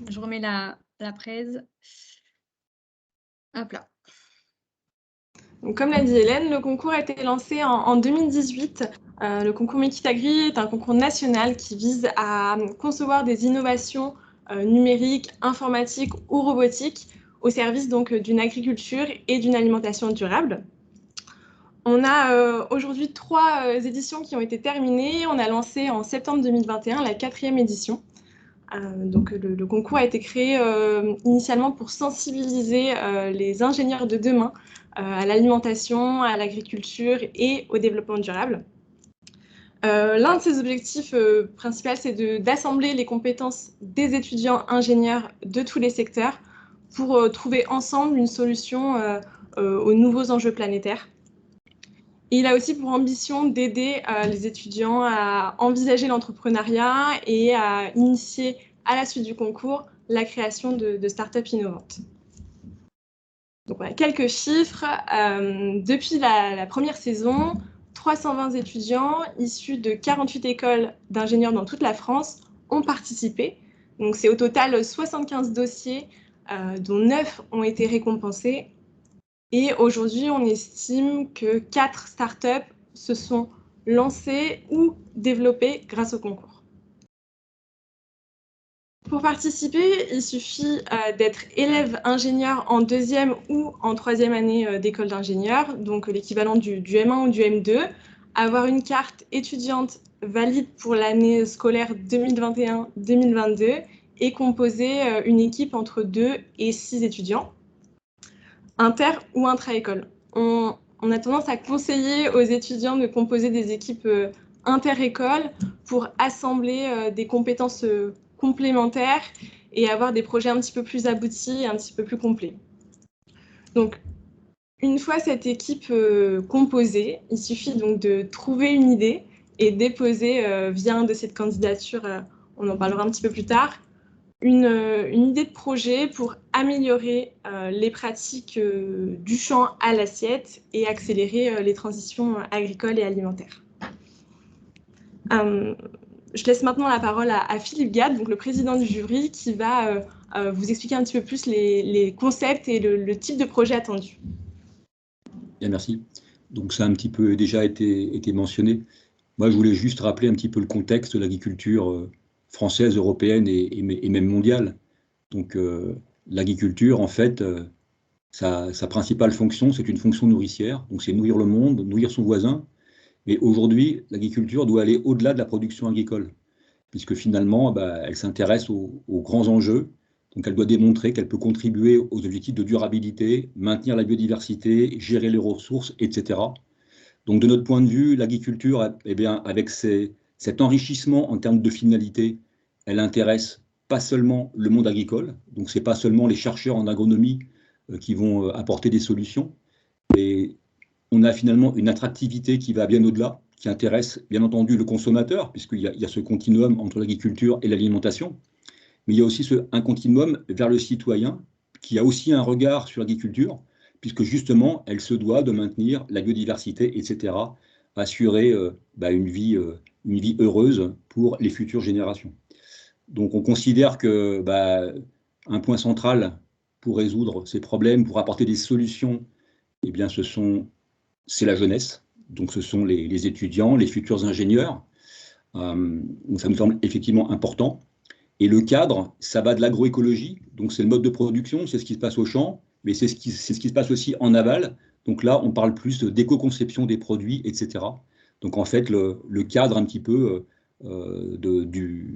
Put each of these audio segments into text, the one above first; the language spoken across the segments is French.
Je remets la presse. Hop là. Donc, comme l'a dit Hélène, le concours a été lancé en 2018. Le concours Mekitagri est un concours national qui vise à concevoir des innovations numériques, informatiques ou robotiques au service donc d'une agriculture et d'une alimentation durable. On a aujourd'hui 3 éditions qui ont été terminées. On a lancé en septembre 2021 la 4e édition. Donc le concours a été créé initialement pour sensibiliser les ingénieurs de demain à l'alimentation, à l'agriculture et au développement durable. L'un de ses objectifs principaux, c'est d'assembler les compétences des étudiants ingénieurs de tous les secteurs pour trouver ensemble une solution aux nouveaux enjeux planétaires. Et il a aussi pour ambition d'aider les étudiants à envisager l'entrepreneuriat et à initier à la suite du concours la création de startups innovantes. Donc voilà, quelques chiffres. Depuis la première saison, 320 étudiants issus de 48 écoles d'ingénieurs dans toute la France ont participé. Donc c'est au total 75 dossiers, dont 9 ont été récompensés. Et aujourd'hui, on estime que 4 startups se sont lancées ou développées grâce au concours. Pour participer, il suffit d'être élève ingénieur en 2e ou en 3e année d'école d'ingénieur, donc l'équivalent du M1 ou du M2, avoir une carte étudiante valide pour l'année scolaire 2021-2022 et composer une équipe entre 2 et 6 étudiants, inter ou intra-école. On a tendance à conseiller aux étudiants de composer des équipes inter-écoles pour assembler des compétences complémentaires et avoir des projets un petit peu plus aboutis et un petit peu plus complets. Donc, une fois cette équipe composée, il suffit donc de trouver une idée et déposer via un dossier de candidature, on en parlera un petit peu plus tard, une idée de projet pour améliorer les pratiques du champ à l'assiette et accélérer les transitions agricoles et alimentaires. Je laisse maintenant la parole à Philippe Gade, donc le président du jury, qui va vous expliquer un petit peu plus les concepts et le type de projet attendu. Bien, merci. Donc ça a un petit peu déjà été mentionné. Moi, je voulais juste rappeler un petit peu le contexte de l'agriculture française, européenne et même mondiale. Donc l'agriculture, en fait, sa principale fonction, c'est une fonction nourricière. Donc c'est nourrir le monde, nourrir son voisin. Mais aujourd'hui, l'agriculture doit aller au-delà de la production agricole, puisque finalement, elle s'intéresse aux grands enjeux. Donc elle doit démontrer qu'elle peut contribuer aux objectifs de durabilité, maintenir la biodiversité, gérer les ressources, etc. Donc de notre point de vue, l'agriculture, eh bien, avec cet enrichissement en termes de finalité, elle intéresse pas seulement le monde agricole, donc ce n'est pas seulement les chercheurs en agronomie qui vont apporter des solutions, mais on a finalement une attractivité qui va bien au-delà, qui intéresse bien entendu le consommateur, puisqu'il y a ce continuum entre l'agriculture et l'alimentation, mais il y a aussi un continuum vers le citoyen, qui a aussi un regard sur l'agriculture, puisque justement, elle se doit de maintenir la biodiversité, etc., assurer une vie heureuse pour les futures générations. Donc on considère que un point central pour résoudre ces problèmes, pour apporter des solutions, eh bien c'est la jeunesse, donc ce sont les étudiants, les futurs ingénieurs. Ça me semble effectivement important. Et le cadre, ça va de l'agroécologie, donc c'est le mode de production, c'est ce qui se passe au champ, mais c'est ce qui se passe aussi en aval. Donc là, on parle plus d'éco-conception des produits, etc. Donc en fait, le cadre un petit peu du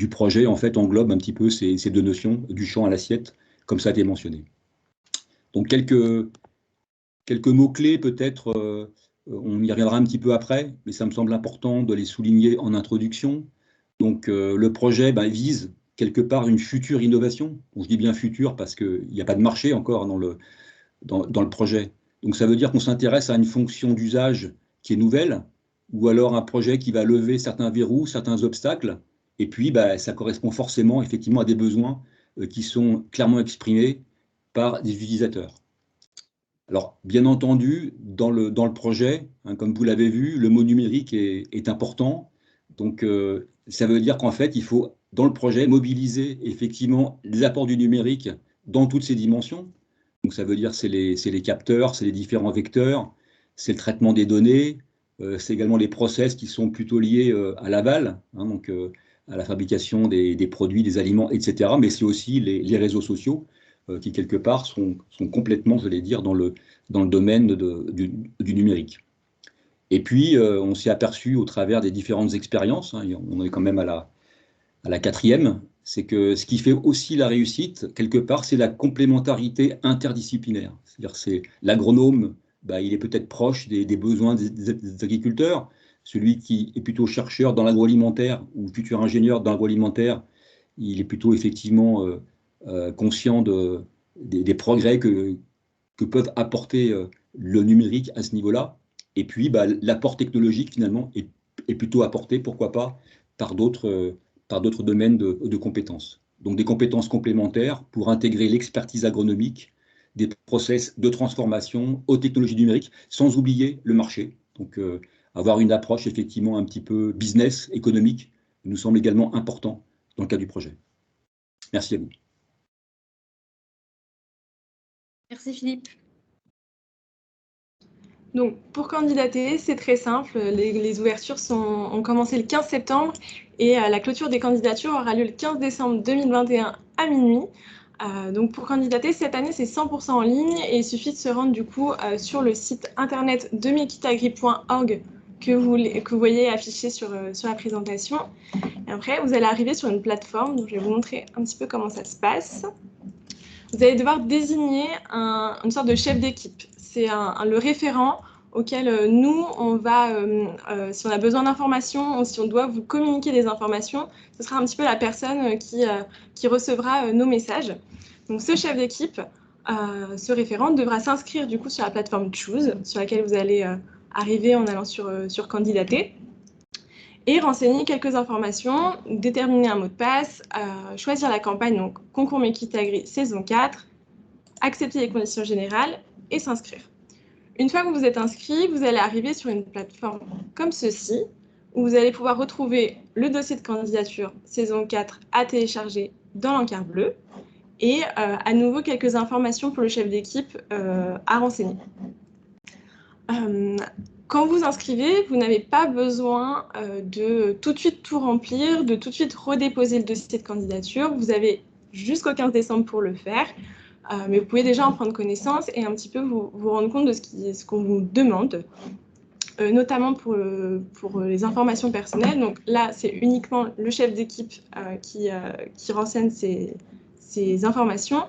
projet en fait englobe un petit peu ces deux notions, du champ à l'assiette, comme ça a été mentionné. Donc quelques mots-clés peut-être, on y reviendra un petit peu après, mais ça me semble important de les souligner en introduction. Donc le projet vise quelque part une future innovation. Bon, je dis bien future parce qu'il n'y a pas de marché encore dans le projet. Donc ça veut dire qu'on s'intéresse à une fonction d'usage qui est nouvelle, ou alors un projet qui va lever certains verrous, certains obstacles, et puis ça correspond forcément effectivement à des besoins qui sont clairement exprimés par des utilisateurs. Alors, bien entendu, dans le projet, comme vous l'avez vu, le mot numérique est important. Donc, ça veut dire qu'en fait, il faut dans le projet, mobiliser effectivement les apports du numérique dans toutes ses dimensions. Donc ça veut dire c'est les capteurs, c'est les différents vecteurs, c'est le traitement des données, c'est également les process qui sont plutôt liés à l'aval, hein, donc à la fabrication des produits, des aliments, etc. Mais c'est aussi les réseaux sociaux qui, quelque part, sont complètement, je vais dire, dans le domaine du numérique. Et puis, on s'est aperçu au travers des différentes expériences, hein, on est quand même à la quatrième, c'est que ce qui fait aussi la réussite, quelque part, c'est la complémentarité interdisciplinaire. C'est-à-dire c'est l'agronome, il est peut-être proche des besoins des agriculteurs, celui qui est plutôt chercheur dans l'agroalimentaire ou futur ingénieur dans l'agroalimentaire, il est plutôt effectivement conscient des progrès que peuvent apporter le numérique à ce niveau-là. Et puis, l'apport technologique, finalement, est plutôt apporté, pourquoi pas, par d'autres domaines de compétences. Donc, des compétences complémentaires pour intégrer l'expertise agronomique, des process de transformation aux technologies numériques, sans oublier le marché. Donc, avoir une approche, effectivement, un petit peu business, économique, nous semble également important dans le cadre du projet. Merci à vous. Merci Philippe. Donc, pour candidater, c'est très simple. Les ouvertures ont commencé le 15 septembre et la clôture des candidatures aura lieu le 15 décembre 2021 à minuit. Donc, pour candidater, cette année, c'est 100% en ligne et il suffit de se rendre du coup sur le site internet de mekitagri.org que vous voyez affiché sur la présentation. Et après, vous allez arriver sur une plateforme. Donc, je vais vous montrer un petit peu comment ça se passe. Vous allez devoir désigner une sorte de chef d'équipe. C'est le référent auquel nous, on va, si on a besoin d'informations ou si on doit vous communiquer des informations, ce sera un petit peu la personne qui recevra nos messages. Donc ce chef d'équipe, ce référent, devra s'inscrire du coup sur la plateforme Choose, sur laquelle vous allez arriver en allant sur Candidater, et renseigner quelques informations, déterminer un mot de passe, choisir la campagne, donc Concours Mekitagri saison 4, accepter les conditions générales et s'inscrire. Une fois que vous êtes inscrit, vous allez arriver sur une plateforme comme ceci, où vous allez pouvoir retrouver le dossier de candidature saison 4 à télécharger dans l'encart bleu et à nouveau quelques informations pour le chef d'équipe à renseigner. Quand vous inscrivez, vous n'avez pas besoin de tout de suite tout remplir, de tout de suite redéposer le dossier de candidature. Vous avez jusqu'au 15 décembre pour le faire. Mais vous pouvez déjà en prendre connaissance et un petit peu vous rendre compte de ce qu'on vous demande, notamment pour les informations personnelles. Donc là, c'est uniquement le chef d'équipe qui renseigne ces informations.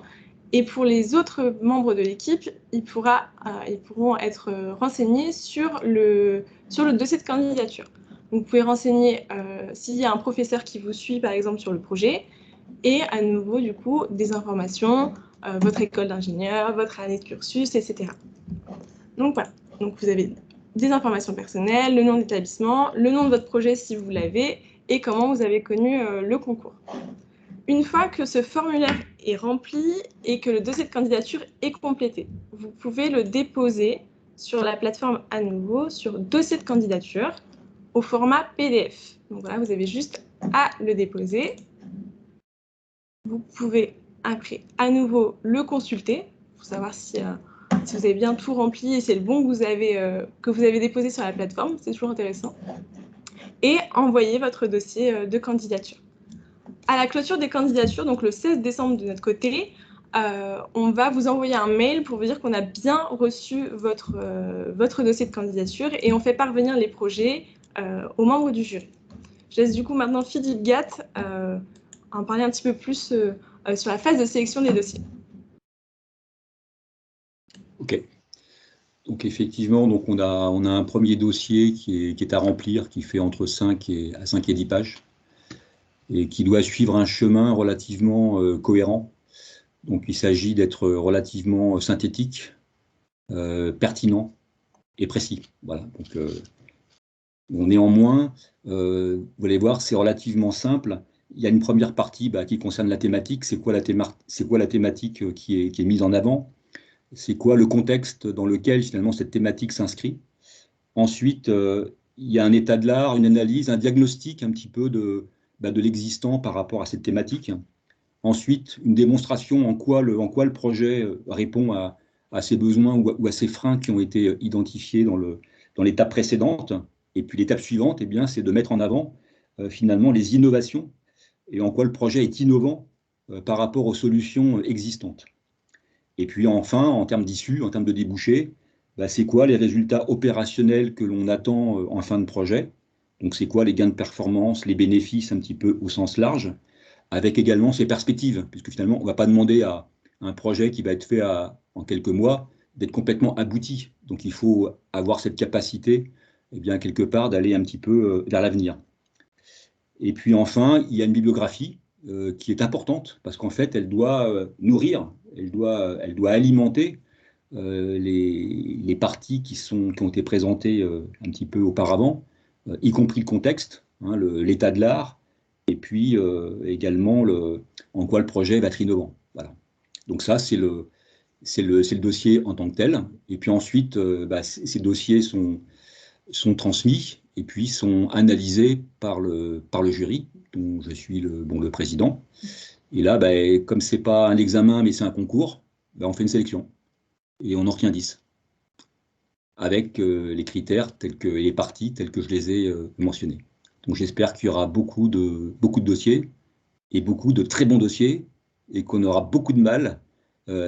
Et pour les autres membres de l'équipe, ils pourront être renseignés sur le dossier de candidature. Donc, vous pouvez renseigner s'il y a un professeur qui vous suit, par exemple, sur le projet, et à nouveau, du coup, des informations, votre école d'ingénieur, votre année de cursus, etc. Donc voilà, donc vous avez des informations personnelles, le nom d'établissement, le nom de votre projet si vous l'avez, et comment vous avez connu le concours. Une fois que ce formulaire est rempli et que le dossier de candidature est complété, vous pouvez le déposer sur la plateforme à nouveau, sur dossier de candidature, au format PDF. Donc voilà, vous avez juste à le déposer. Vous pouvez après à nouveau le consulter pour savoir si vous avez bien tout rempli et c'est le bon que vous avez déposé sur la plateforme, c'est toujours intéressant, et envoyer votre dossier de candidature. À la clôture des candidatures, donc le 16 décembre de notre côté, on va vous envoyer un mail pour vous dire qu'on a bien reçu votre dossier de candidature et on fait parvenir les projets aux membres du jury. Je laisse du coup maintenant Philippe Gatt en parler un petit peu plus sur la phase de sélection des dossiers. Ok. Donc effectivement, donc on a un premier dossier qui est à remplir, qui fait entre 5 et 10 pages, et qui doit suivre un chemin relativement cohérent. Donc il s'agit d'être relativement synthétique, pertinent et précis. Voilà. Donc, néanmoins, vous allez voir, c'est relativement simple. Il y a une première partie qui concerne la thématique. C'est quoi la thématique qui est mise en avant? C'est quoi le contexte dans lequel finalement cette thématique s'inscrit? Ensuite, il y a un état de l'art, une analyse, un diagnostic un petit peu de l'existant par rapport à cette thématique. Ensuite, une démonstration en quoi le projet répond à ses besoins ou à ses freins qui ont été identifiés dans l'étape précédente. Et puis l'étape suivante, eh bien, c'est de mettre en avant finalement les innovations et en quoi le projet est innovant par rapport aux solutions existantes. Et puis enfin, en termes d'issue, en termes de débouchés, c'est quoi les résultats opérationnels que l'on attend en fin de projet? Donc c'est quoi les gains de performance, les bénéfices un petit peu au sens large, avec également ses perspectives, puisque finalement, on ne va pas demander à un projet qui va être fait en quelques mois d'être complètement abouti. Donc il faut avoir cette capacité, eh bien, quelque part, d'aller un petit peu vers l'avenir. Et puis enfin, il y a une bibliographie qui est importante, parce qu'en fait, elle doit nourrir, elle doit alimenter les parties qui ont été présentées un petit peu auparavant, y compris le contexte, hein, l'état de l'art, et puis également en quoi le projet va être innovant. Voilà. Donc ça, c'est le dossier en tant que tel. Et puis ensuite, ces dossiers sont transmis et puis sont analysés par le jury, dont je suis le président. Et là, comme ce n'est pas un examen, mais c'est un concours, on fait une sélection. Et on en retient 10, avec les critères et les parties tels que je les ai mentionnés. Donc j'espère qu'il y aura beaucoup de dossiers, et beaucoup de très bons dossiers, et qu'on aura beaucoup de mal,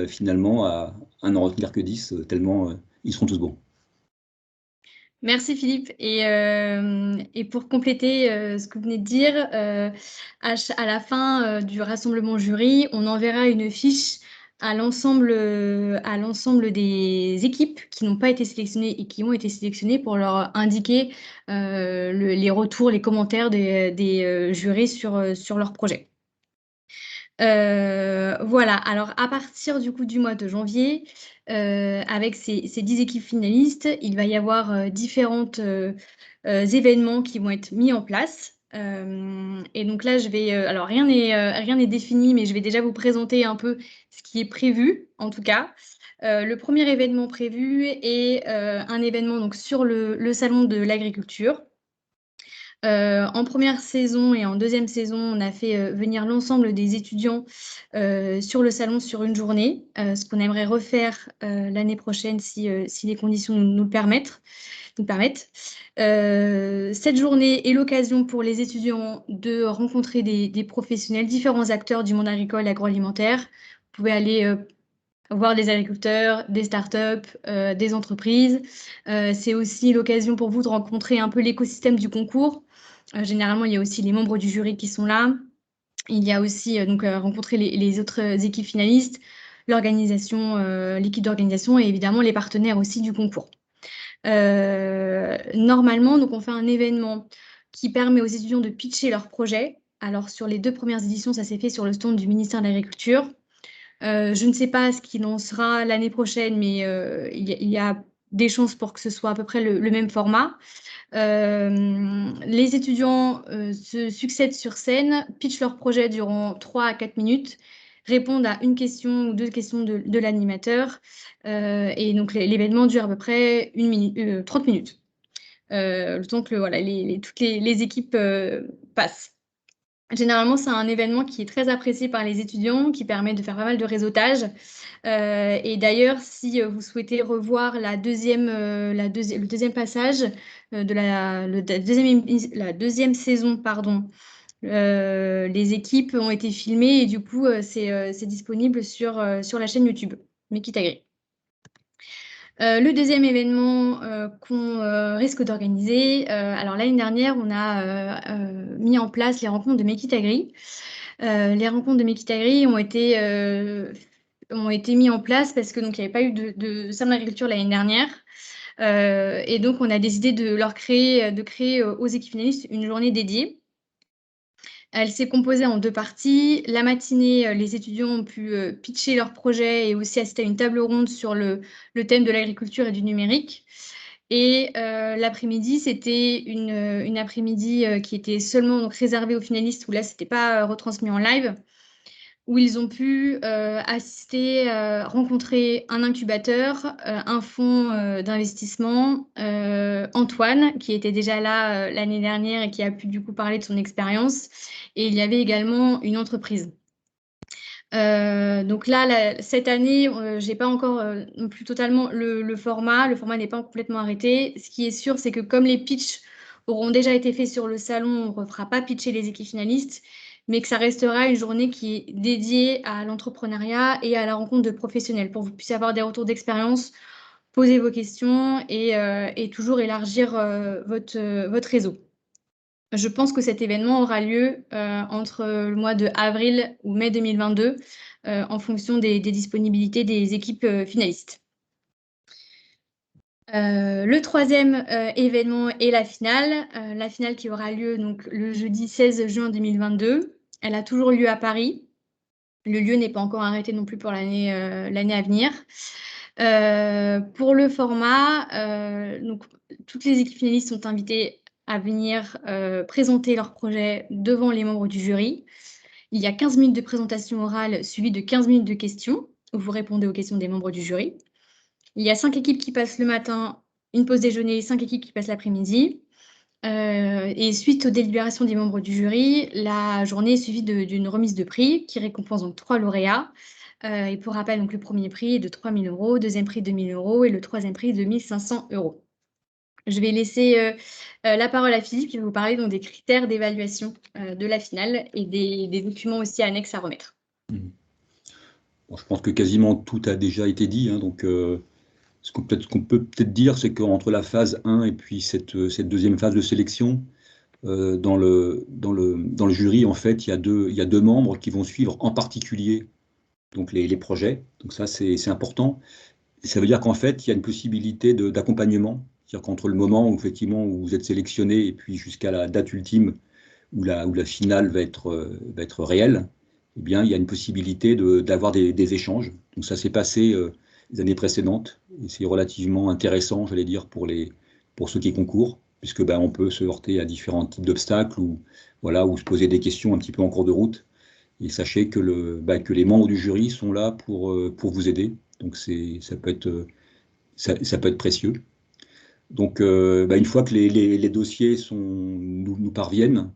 finalement, à n'en retenir que 10, tellement ils seront tous bons. Merci Philippe. Et pour compléter ce que vous venez de dire, à la fin du rassemblement jury, on enverra une fiche à l'ensemble des équipes qui n'ont pas été sélectionnées et qui ont été sélectionnées pour leur indiquer les retours, les commentaires des jurys sur leur projet. Voilà, alors à partir du coup du mois de janvier, avec ces 10 équipes finalistes, il va y avoir différents événements qui vont être mis en place. Et donc là, alors rien n'est défini, mais je vais déjà vous présenter un peu ce qui est prévu, en tout cas. Le premier événement prévu est un événement donc, sur le salon de l'agriculture. En première saison et en deuxième saison, on a fait venir l'ensemble des étudiants sur le salon sur une journée, ce qu'on aimerait refaire l'année prochaine si les conditions nous le permettent. Cette journée est l'occasion pour les étudiants de rencontrer des professionnels, différents acteurs du monde agricole et agroalimentaire. Vous pouvez aller voir des agriculteurs, des startups, des entreprises. C'est aussi l'occasion pour vous de rencontrer un peu l'écosystème du concours. Généralement, il y a aussi les membres du jury qui sont là. Il y a aussi rencontrer les autres équipes finalistes, l'organisation, l'équipe d'organisation et évidemment les partenaires aussi du concours. Normalement, donc on fait un événement qui permet aux étudiants de pitcher leur projet. Alors sur les 2 premières éditions, ça s'est fait sur le stand du ministère de l'Agriculture. Je ne sais pas ce qu'il en sera l'année prochaine, mais il y a des chances pour que ce soit à peu près le même format. Les étudiants se succèdent sur scène, pitchent leur projet durant 3 à 4 minutes, répondent à une question ou 2 questions de l'animateur. Et donc l'événement dure à peu près 30 minutes. Le temps que voilà, toutes les équipes passent. Généralement, c'est un événement qui est très apprécié par les étudiants, qui permet de faire pas mal de réseautage. Et d'ailleurs, si vous souhaitez revoir le deuxième passage de la deuxième saison, pardon, les équipes ont été filmées et du coup, c'est disponible sur la chaîne YouTube Mekitagri. Le deuxième événement qu'on risque d'organiser, alors l'année dernière, on a mis en place les rencontres de Mekitagri. Les rencontres de Mekitagri ont été mis en place parce que donc il n'y avait pas eu de salon d'agriculture l'année dernière. Et donc, on a décidé de créer aux équipes finalistes une journée dédiée. Elle s'est composée en 2 parties. La matinée, les étudiants ont pu pitcher leur projet et aussi assister à une table ronde sur le thème de l'agriculture et du numérique. Et l'après-midi, c'était une après-midi qui était seulement donc, réservée aux finalistes, où là, ce n'était pas retransmis en live, où ils ont pu rencontrer un incubateur, un fonds d'investissement, Antoine, qui était déjà là l'année dernière et qui a pu du coup parler de son expérience. Et il y avait également une entreprise. Donc là, cette année, j'ai pas encore non plus totalement le format. Le format n'est pas complètement arrêté. Ce qui est sûr, c'est que comme les pitchs auront déjà été faits sur le salon, on ne refera pas pitcher les équipes finalistes, mais que ça restera une journée qui est dédiée à l'entrepreneuriat et à la rencontre de professionnels pour que vous puissiez avoir des retours d'expérience, poser vos questions et toujours élargir votre réseau. Je pense que cet événement aura lieu entre le mois de avril ou mai 2022 en fonction des disponibilités des équipes finalistes. Le troisième événement est la finale qui aura lieu donc, le jeudi 16 juin 2022. Elle a toujours lieu à Paris. Le lieu n'est pas encore arrêté non plus pour l'année à venir. Pour le format, donc, toutes les équipes finalistes sont invitées à venir présenter leur projet devant les membres du jury. Il y a 15 minutes de présentation orale suivies de 15 minutes de questions, où vous répondez aux questions des membres du jury. Il y a 5 équipes qui passent le matin, une pause déjeuner, 5 équipes qui passent l'après-midi. Et suite aux délibérations des membres du jury, la journée est suivie d'une remise de prix qui récompense donc 3 lauréats. Et pour rappel, donc, le premier prix est de 3 000 €, deuxième prix de 1 000 € et le troisième prix de 1 500 €. Je vais laisser la parole à Philippe qui va vous parler donc, des critères d'évaluation de la finale et des documents aussi annexes à remettre. Bon, je pense que quasiment tout a déjà été dit. Hein, donc, ce qu'on peut peut-être dire, c'est qu'entre la phase 1 et puis cette deuxième phase de sélection, dans le jury, en fait, il y a deux membres qui vont suivre en particulier donc les projets. Donc ça, c'est important. Et ça veut dire qu'en fait, il y a une possibilité d'accompagnement. C'est-à-dire qu'entre le moment où, effectivement, où vous êtes sélectionné et puis jusqu'à la date ultime où la finale va être réelle, eh bien, il y a une possibilité d'avoir des échanges. Donc ça s'est passé les années précédentes et c'est relativement intéressant, j'allais dire, pour ceux qui concourent, puisque on peut se heurter à différents types d'obstacles ou se poser des questions un petit peu en cours de route. Et sachez que les membres du jury sont là pour vous aider. Donc ça peut être précieux. Donc une fois que les dossiers nous parviennent,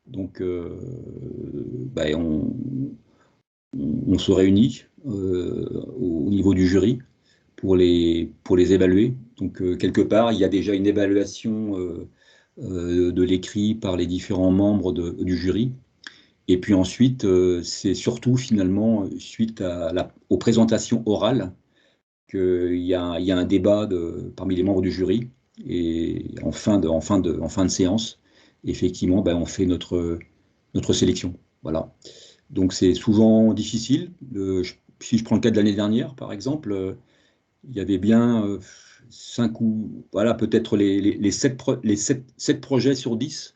donc on se réunit au niveau du jury pour les évaluer. Donc quelque part, il y a déjà une évaluation de l'écrit par les différents membres du jury. Et puis ensuite, c'est surtout finalement suite aux présentations orales qu'il y a un débat parmi les membres du jury. Et en fin de séance, effectivement, on fait notre sélection. Voilà. Donc c'est souvent difficile. Si je prends le cas de l'année dernière, par exemple, il y avait bien 5 ou peut-être les 7 projets sur 10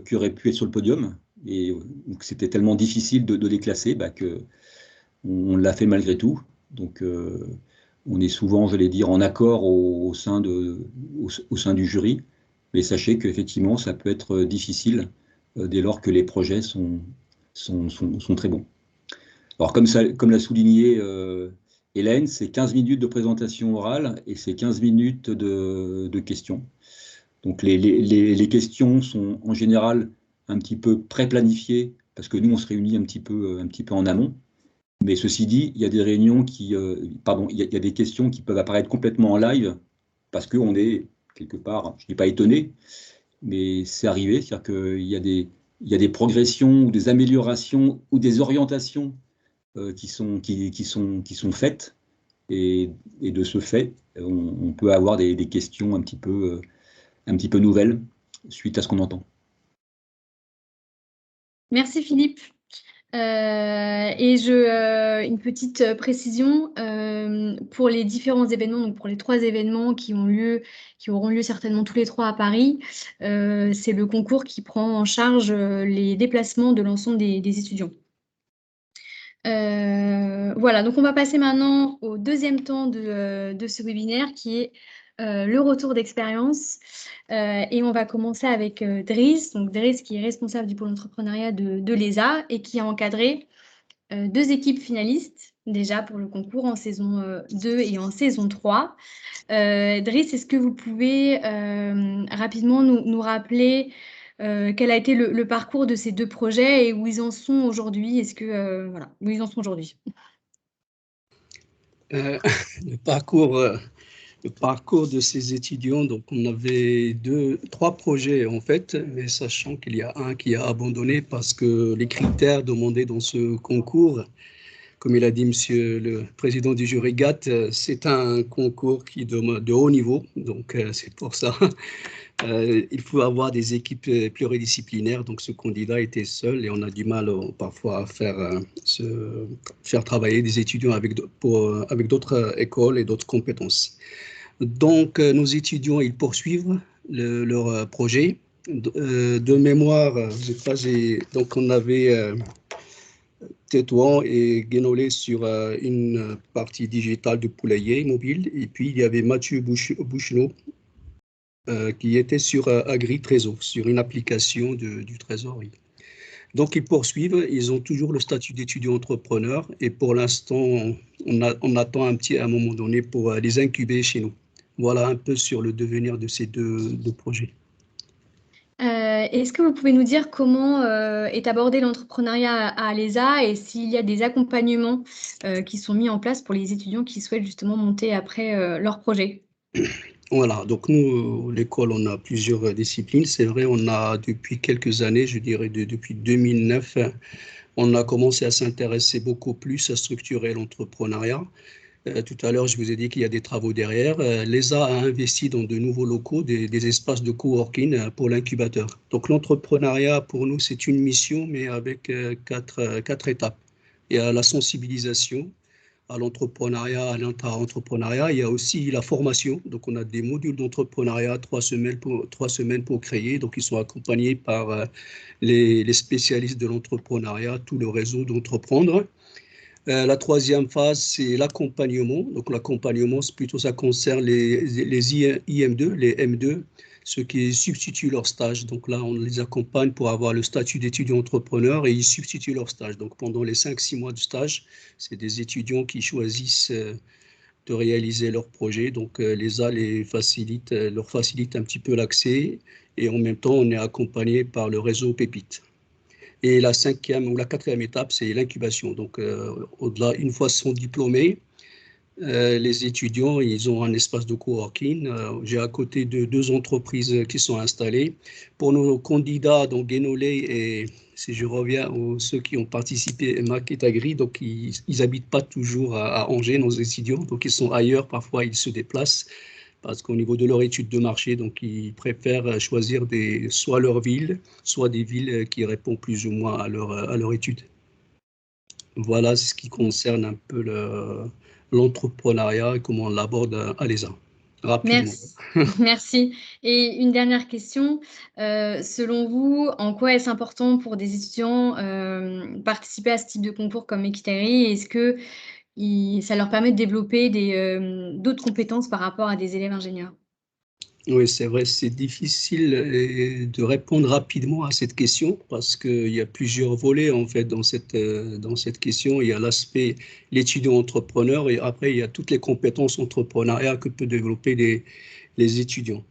qui auraient pu être sur le podium. Et c'était tellement difficile de les classer qu'on l'a fait malgré tout. Donc on est souvent, j'allais dire, en accord au sein du jury. Mais sachez qu'effectivement, ça peut être difficile dès lors que les projets sont très bons. Alors comme l'a souligné Hélène, c'est 15 minutes de présentation orale et c'est 15 minutes de questions. Donc les questions sont en général un petit peu pré-planifiées parce que nous on se réunit un petit peu en amont. Mais ceci dit, il y a des réunions il y a des questions qui peuvent apparaître complètement en live parce qu'on est quelque part, je ne dis pas étonné, mais c'est arrivé, c'est-à-dire qu'il y a des progressions ou des améliorations ou des orientations qui sont faites et de ce fait, on peut avoir des questions un petit peu nouvelles suite à ce qu'on entend. Merci Philippe. Et une petite précision pour les différents événements, donc pour les 3 événements qui auront lieu certainement tous les 3 à Paris, c'est le concours qui prend en charge les déplacements de l'ensemble des étudiants. Voilà, donc on va passer maintenant au deuxième temps de ce webinaire qui est le retour d'expérience. Et on va commencer avec Driss, donc Driss qui est responsable du pôle entrepreneuriat de l'ESA et qui a encadré 2 équipes finalistes déjà pour le concours en saison 2 et en saison 3. Driss, est-ce que vous pouvez rapidement nous rappeler quel a été le parcours de ces 2 projets et où ils en sont aujourd'hui? Voilà, où ils en sont aujourd'hui? Le parcours de ces étudiants, donc on avait 3 projets en fait, mais sachant qu'il y a un qui a abandonné parce que les critères demandés dans ce concours, comme il a dit Monsieur le Président du jury GATT, c'est un concours qui demande de haut niveau, donc c'est pour ça. Il faut avoir des équipes pluridisciplinaires, donc ce candidat était seul et on a du mal parfois à faire travailler des étudiants avec d'autres écoles et d'autres compétences. Donc nos étudiants, ils poursuivent leur projet. De mémoire, donc on avait Tétouan et Guénolé sur une partie digitale du poulailler mobile, et puis il y avait Mathieu Bouchenot qui était sur Agri-Trésor, sur une application du Trésor. Oui. Donc, ils poursuivent, ils ont toujours le statut d'étudiant entrepreneur et pour l'instant, on attend un moment donné pour les incuber chez nous. Voilà un peu sur le devenir de ces deux projets. Est-ce que vous pouvez nous dire comment est abordé l'entrepreneuriat à l'ESA et s'il y a des accompagnements qui sont mis en place pour les étudiants qui souhaitent justement monter après leur projet? Voilà, donc nous, l'école, on a plusieurs disciplines. C'est vrai, on a depuis quelques années, je dirais depuis 2009, on a commencé à s'intéresser beaucoup plus à structurer l'entrepreneuriat. Tout à l'heure, je vous ai dit qu'il y a des travaux derrière. L'ESA a investi dans de nouveaux locaux, des espaces de coworking pour l'incubateur. Donc l'entrepreneuriat, pour nous, c'est une mission, mais avec quatre étapes. Il y a la sensibilisation à l'entrepreneuriat, à l'intra-entrepreneuriat. Il y a aussi la formation. Donc, on a des modules d'entrepreneuriat, 3 semaines pour créer. Donc, ils sont accompagnés par les spécialistes de l'entrepreneuriat, tout le réseau d'entreprendre. La troisième phase, c'est l'accompagnement. Donc, l'accompagnement, ça concerne les IM2, les M2, ceux qui substituent leur stage. Donc là, on les accompagne pour avoir le statut d'étudiant entrepreneur et ils substituent leur stage. Donc, pendant les 5-6 mois de stage, c'est des étudiants qui choisissent de réaliser leur projet. Donc, l'ESA leur facilite un petit peu l'accès et en même temps, on est accompagné par le réseau Pépite. Et la 5e ou la 4e étape, c'est l'incubation. Donc, au-delà, une fois qu'ils sont diplômés, les étudiants, ils ont un espace de coworking. J'ai à côté de 2 entreprises qui sont installées. Pour nos candidats, donc Guénolé et, si je reviens aux ceux qui ont participé à Market Agri, donc ils n'habitent pas toujours à Angers, nos étudiants. Donc, ils sont ailleurs. Parfois, ils se déplacent parce qu'au niveau de leur étude de marché, donc ils préfèrent choisir soit leur ville, soit des villes qui répondent plus ou moins à leur étude. Voilà ce qui concerne un peu l'entrepreneuriat et comment on l'aborde à l'ESA. Rapidement. Merci. Et une dernière question. Selon vous, en quoi est-ce important pour des étudiants participer à ce type de concours comme Market Agri? Est-ce que ça leur permet de développer d'autres compétences par rapport à des élèves ingénieurs? Oui, c'est vrai, c'est difficile de répondre rapidement à cette question parce qu'il y a plusieurs volets en fait dans cette question. Il y a l'aspect l'étudiant entrepreneur et après il y a toutes les compétences entrepreneuriales que peuvent développer les étudiants.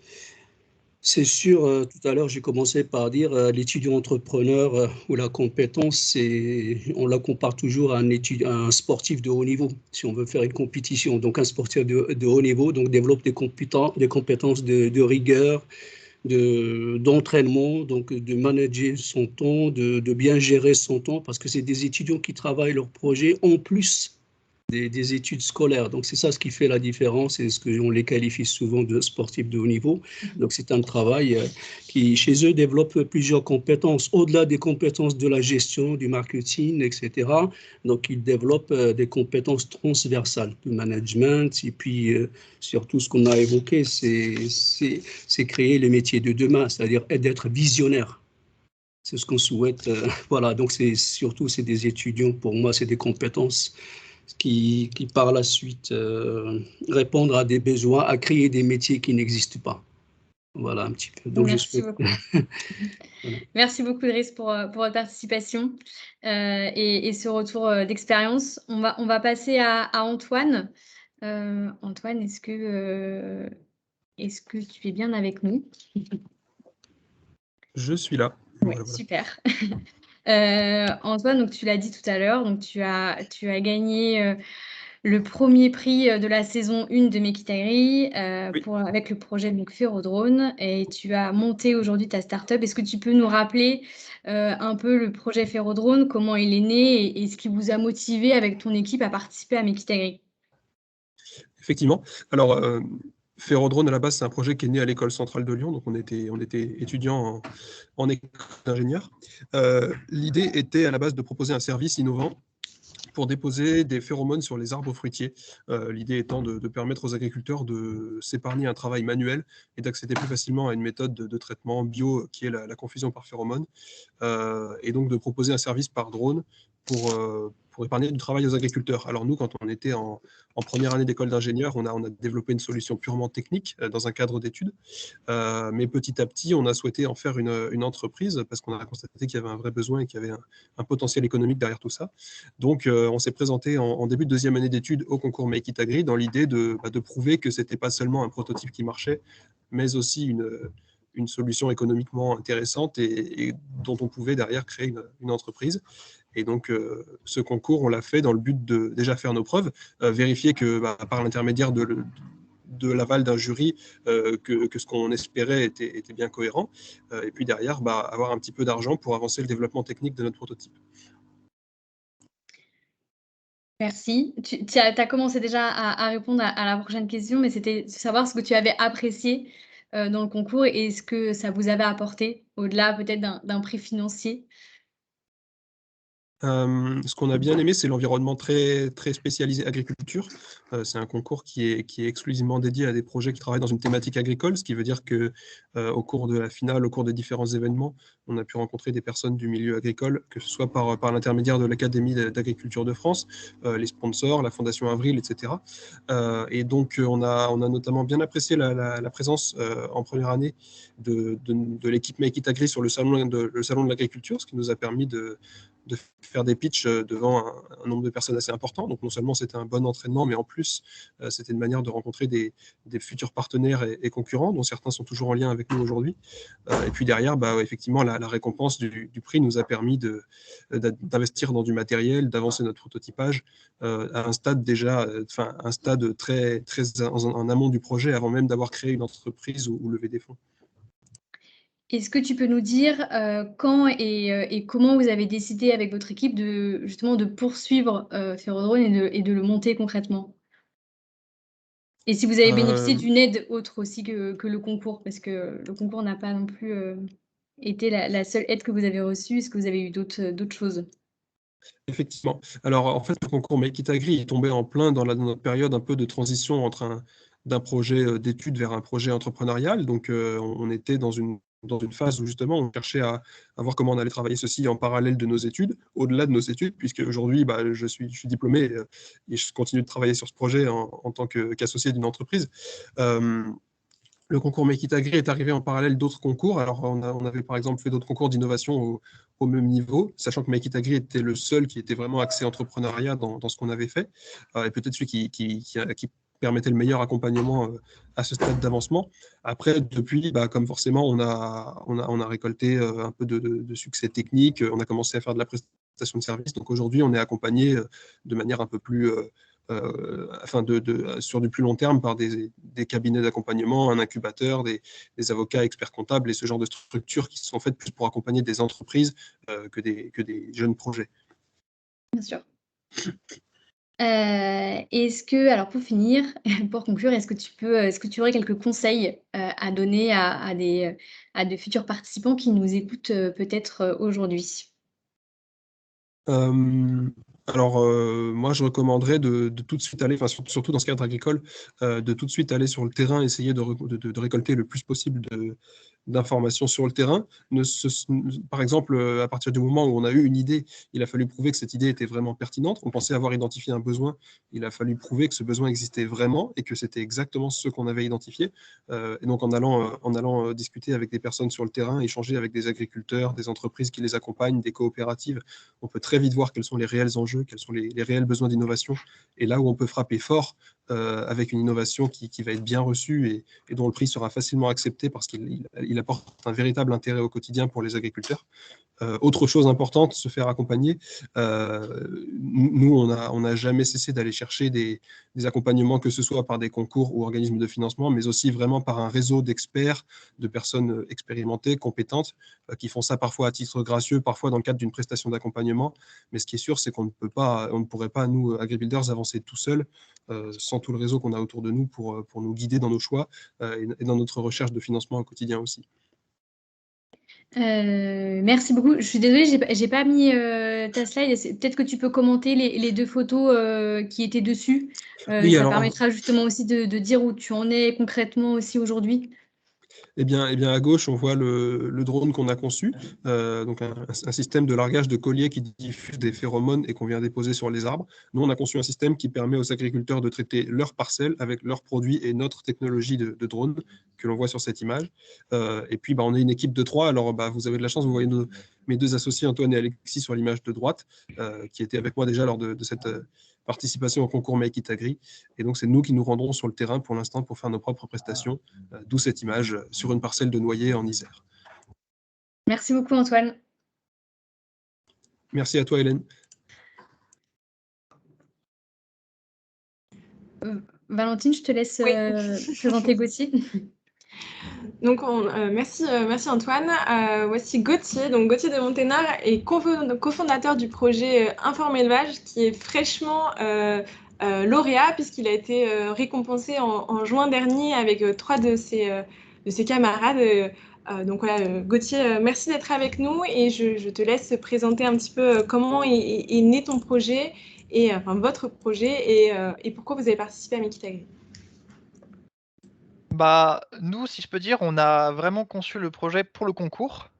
C'est sûr, tout à l'heure, j'ai commencé par dire l'étudiant entrepreneur ou la compétence, on la compare toujours à un sportif de haut niveau, si on veut faire une compétition. Donc, un sportif de haut niveau donc, développe des compétences de rigueur, d'entraînement, donc de manager son temps, de bien gérer son temps, parce que c'est des étudiants qui travaillent leur projet en plus des études scolaires. Donc, c'est ça ce qui fait la différence et ce qu'on les qualifie souvent de sportifs de haut niveau. Donc, c'est un travail qui, chez eux, développe plusieurs compétences, au-delà des compétences de la gestion, du marketing, etc. Donc, ils développent des compétences transversales de management et puis, surtout, ce qu'on a évoqué, c'est créer le métier de demain, c'est-à-dire d'être visionnaire. C'est ce qu'on souhaite. Voilà, donc c'est des étudiants, pour moi, c'est des compétences qui par la suite répondre à des besoins, à créer des métiers qui n'existent pas. Voilà un petit peu. Donc, je Merci souhaite. beaucoup. Voilà. Merci beaucoup, Driss, pour votre participation et ce retour d'expérience. On va passer à Antoine. Antoine, est-ce que tu es bien avec nous? Je suis là. Oui, Voilà. super. Antoine, donc tu l'as dit tout à l'heure, donc tu as gagné le premier prix de la saison 1 de Mekitagri Oui. avec le projet donc, Ferrodrone, et tu as monté aujourd'hui ta start-up. Est-ce que tu peux nous rappeler un peu le projet Ferrodrone, comment il est né et ce qui vous a motivé avec ton équipe à participer à Mekitagri? Effectivement. Alors, Ferrodrone, à la base, c'est un projet qui est né à l'école centrale de Lyon. Donc, on était étudiants en école d'ingénieur. L'idée était à la base de proposer un service innovant pour déposer des phéromones sur les arbres fruitiers. L'idée étant de permettre aux agriculteurs de s'épargner un travail manuel et d'accéder plus facilement à une méthode de traitement bio qui est la confusion par phéromones, et donc de proposer un service par drone pour épargner du travail aux agriculteurs. Alors nous, quand on était en première année d'école d'ingénieur, on a développé une solution purement technique dans un cadre d'études, mais petit à petit, on a souhaité en faire une entreprise parce qu'on a constaté qu'il y avait un vrai besoin et qu'il y avait un potentiel économique derrière tout ça. Donc on s'est présenté en début de deuxième année d'études au concours Make It Agri dans l'idée de prouver que ce n'était pas seulement un prototype qui marchait, mais aussi une solution économiquement intéressante et dont on pouvait derrière créer une entreprise. Et donc, ce concours, on l'a fait dans le but de déjà faire nos preuves, vérifier que par l'intermédiaire de l'aval d'un jury, que ce qu'on espérait était bien cohérent, et puis derrière, avoir un petit peu d'argent pour avancer le développement technique de notre prototype. Merci. Tu as commencé déjà à répondre à la prochaine question, mais c'était de savoir ce que tu avais apprécié dans le concours et ce que ça vous avait apporté, au-delà peut-être d'un prix financier. Ce qu'on a bien aimé, c'est l'environnement très, très spécialisé agriculture. C'est un concours qui est exclusivement dédié à des projets qui travaillent dans une thématique agricole, ce qui veut dire que au cours de la finale, au cours des différents événements, on a pu rencontrer des personnes du milieu agricole, que ce soit par l'intermédiaire de l'Académie d'agriculture de France, les sponsors, la Fondation Avril, etc. Et donc, on a notamment bien apprécié la présence en première année de l'équipe Make It Agri sur le salon de l'agriculture, ce qui nous a permis de faire des pitchs devant un nombre de personnes assez important. Donc non seulement c'était un bon entraînement, mais en plus c'était une manière de rencontrer des futurs partenaires et concurrents, dont certains sont toujours en lien avec nous aujourd'hui. Et puis derrière, effectivement, la récompense du prix nous a permis d'investir dans du matériel, d'avancer notre prototypage à un stade déjà, un stade très, très en amont du projet, avant même d'avoir créé une entreprise ou levé des fonds. Est-ce que tu peux nous dire quand et comment vous avez décidé avec votre équipe justement de poursuivre Ferrodrone et de le monter concrètement? Et si vous avez bénéficié d'une aide autre aussi que le concours, parce que le concours n'a pas non plus été la seule aide que vous avez reçue. Est-ce que vous avez eu d'autres choses? Effectivement. Alors, en fait, le concours Make It Agri est tombé en plein dans notre période un peu de transition d'un projet d'études vers un projet entrepreneurial. Donc, on était dans une phase où justement on cherchait à voir comment on allait travailler ceci en parallèle de nos études, au-delà de nos études, puisque aujourd'hui je suis diplômé et je continue de travailler sur ce projet en tant qu'associé d'une entreprise. Le concours Make It Agri est arrivé en parallèle d'autres concours. Alors, on avait par exemple fait d'autres concours d'innovation au même niveau, sachant que Make It Agri était le seul qui était vraiment axé entrepreneuriat dans ce qu'on avait fait, et peut-être celui qui permettait le meilleur accompagnement à ce stade d'avancement. Après, depuis, comme forcément, on a récolté un peu de succès technique, on a commencé à faire de la prestation de service. Donc aujourd'hui, on est accompagné de manière un peu plus sur du plus long terme par des cabinets d'accompagnement, un incubateur, des avocats experts comptables et ce genre de structures qui sont faites plus pour accompagner des entreprises que des jeunes projets. Bien sûr. Alors pour finir, pour conclure, est-ce que tu aurais quelques conseils à donner à des futurs participants qui nous écoutent peut-être aujourd'hui? Alors, moi, je recommanderais de tout de suite aller, surtout dans ce cadre agricole, de tout de suite aller sur le terrain, essayer de récolter le plus possible d'informations sur le terrain. Par exemple, à partir du moment où on a eu une idée, il a fallu prouver que cette idée était vraiment pertinente. On pensait avoir identifié un besoin, il a fallu prouver que ce besoin existait vraiment et que c'était exactement ce qu'on avait identifié. Et donc en allant discuter avec des personnes sur le terrain, échanger avec des agriculteurs, des entreprises qui les accompagnent, des coopératives, on peut très vite voir quels sont les réels enjeux, quels sont les réels besoins d'innovation, et là où on peut frapper fort avec une innovation qui va être bien reçue et dont le prix sera facilement accepté parce qu'il apporte un véritable intérêt au quotidien pour les agriculteurs. Autre chose importante, se faire accompagner. Nous, on n'a jamais cessé d'aller chercher des accompagnements, que ce soit par des concours ou organismes de financement, mais aussi vraiment par un réseau d'experts, de personnes expérimentées, compétentes, qui font ça parfois à titre gracieux, parfois dans le cadre d'une prestation d'accompagnement. Mais ce qui est sûr, c'est qu'on ne pourrait pas, nous, AgriBuilders, avancer tout seuls, sans tout le réseau qu'on a autour de nous pour nous guider dans nos choix et dans notre recherche de financement au quotidien aussi. Merci beaucoup. Je suis désolée, j'ai pas mis ta slide. Peut-être que tu peux commenter les 2 photos qui étaient dessus. Oui, ça alors, permettra justement aussi de dire où tu en es concrètement aussi aujourd'hui. Eh bien, à gauche, on voit le drone qu'on a conçu, donc un système de largage de colliers qui diffuse des phéromones et qu'on vient déposer sur les arbres. Nous, on a conçu un système qui permet aux agriculteurs de traiter leurs parcelles avec leurs produits et notre technologie de drone que l'on voit sur cette image. Et puis, on est une équipe de 3. Alors, vous avez de la chance, vous voyez mes 2 associés, Antoine et Alexis, sur l'image de droite, qui étaient avec moi déjà lors de cette participation au concours Make It Agri. Et donc, c'est nous qui nous rendrons sur le terrain pour l'instant pour faire nos propres prestations, d'où cette image sur une parcelle de noyer en Isère. Merci beaucoup, Antoine. Merci à toi, Hélène. Valentine, je te laisse présenter Gauthier. Donc, merci Antoine. Voici Gauthier. Donc, Gauthier de Monténard est cofondateur du projet Informe Élevage, qui est fraîchement lauréat, puisqu'il a été récompensé en juin dernier avec 3 de ses camarades. Donc voilà, Gauthier, merci d'être avec nous et je te laisse présenter un petit peu comment est né ton projet, enfin votre projet, et pourquoi vous avez participé à Make It Agri. Nous, si je peux dire, on a vraiment conçu le projet pour le concours.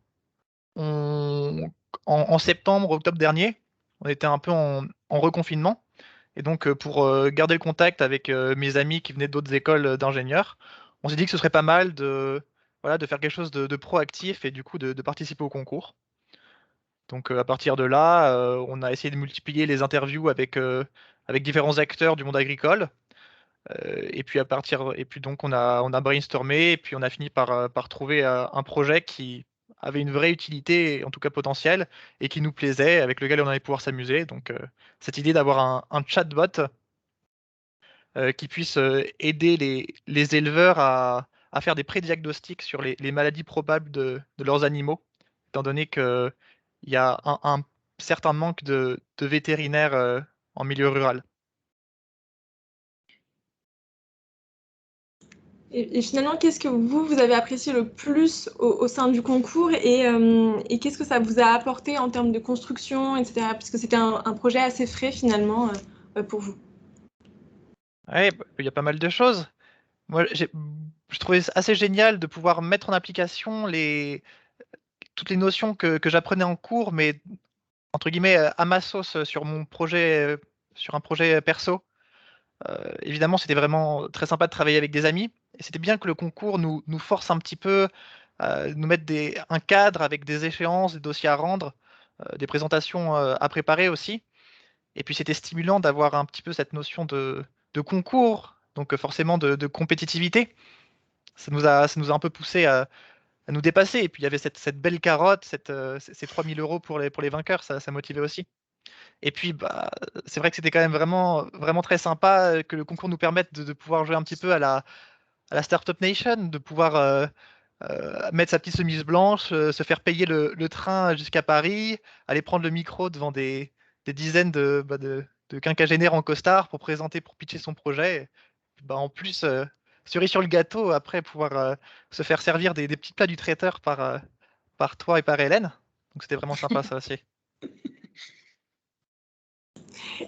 En septembre, octobre dernier, on était un peu en reconfinement. Et donc, pour garder le contact avec mes amis qui venaient d'autres écoles d'ingénieurs, on s'est dit que ce serait pas mal de faire quelque chose de proactif et du coup de participer au concours. Donc, à partir de là, on a essayé de multiplier les interviews avec différents acteurs du monde agricole. Et puis donc on a brainstormé et puis on a fini par trouver un projet qui avait une vraie utilité, en tout cas potentielle, et qui nous plaisait, avec lequel on allait pouvoir s'amuser. Donc cette idée d'avoir un chatbot qui puisse aider les éleveurs à faire des prédiagnostics sur les maladies probables de leurs animaux, étant donné qu'il y a un certain manque de vétérinaires en milieu rural. Et finalement, qu'est-ce que vous avez apprécié le plus au sein du concours et qu'est-ce que ça vous a apporté en termes de construction, etc. Puisque c'était un projet assez frais finalement pour vous. Ouais, il y a pas mal de choses. Moi, je trouvais assez génial de pouvoir mettre en application toutes les notions que j'apprenais en cours, mais entre guillemets à ma sauce sur mon projet, sur un projet perso. Évidemment, c'était vraiment très sympa de travailler avec des amis. Et c'était bien que le concours nous force un petit peu, nous mettre un cadre avec des échéances, des dossiers à rendre, des présentations à préparer aussi. Et puis c'était stimulant d'avoir un petit peu cette notion de concours, donc forcément de compétitivité. Ça nous a un peu poussé à nous dépasser. Et puis il y avait cette belle carotte, ces 3 000 € pour les vainqueurs, ça motivait aussi. Et puis c'est vrai que c'était quand même vraiment, vraiment très sympa que le concours nous permette de pouvoir jouer un petit peu à la Startup Nation, de pouvoir mettre sa petite chemise blanche, se faire payer le train jusqu'à Paris, aller prendre le micro devant des dizaines de quinquagénaires en costard pour pitcher son projet. Et en plus, cerise sur le gâteau, après pouvoir se faire servir des petits plats du traiteur par toi et par Hélène. Donc c'était vraiment sympa ça aussi.